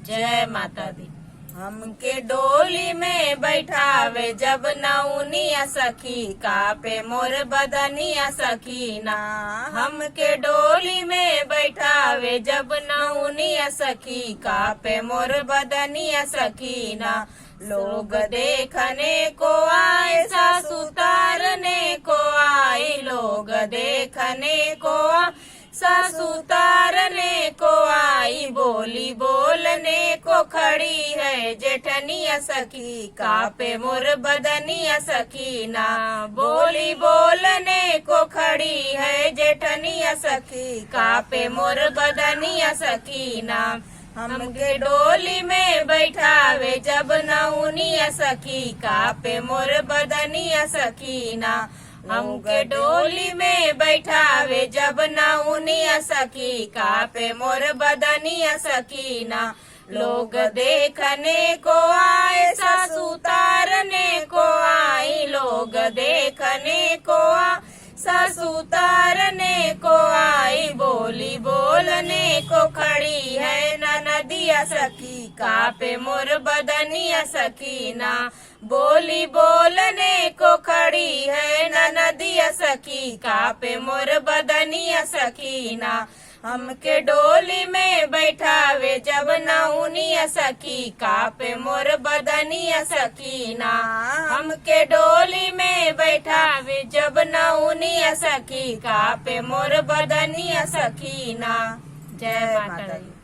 जय माता दी। हमके डोली में बैठावे जब नौनिया सखी, कापे मोर बदनिया सखीना। हमके डोली में बैठावे जब नौनिया सखी, कापे मोर बदनिया सखीना। लोग देखने को आए, सासु तारने को आई, लोग देखने को सासु तारने को आई, बोली बोलने को खड़ी है जेठनिया सखी, कापे मोर बदनिया सखीना। बोली बोलने को खड़ी है जेठनिया सखी, कापे मोर बदनिया सखीना। हमके डोली में बैठावे जब नौनिया सखी, कापे मोर बदनिया सखीना। हमके डोली में बैठावे जब नौनिया सखी, कापे मोर बदनिया सकीना। लोग देखने को आए, सासु तारने को आई, लोग देखने को सासु तारने को आई, बोली बोलने को खड़ी है ननदिया सखी, कापे मोर बदनिया सकीना। बोली बोलने को खड़ी है ननदिया सखी, कापे मोर बदनिया सकीना। हमके डोली में बैठावे जब नौनिया सखी, कापे मोर बदनिया सकीना। हमके डोली में बैठावे जब नौनिया सखी, कापे मोर बदनिया सकीना। जय माता दी।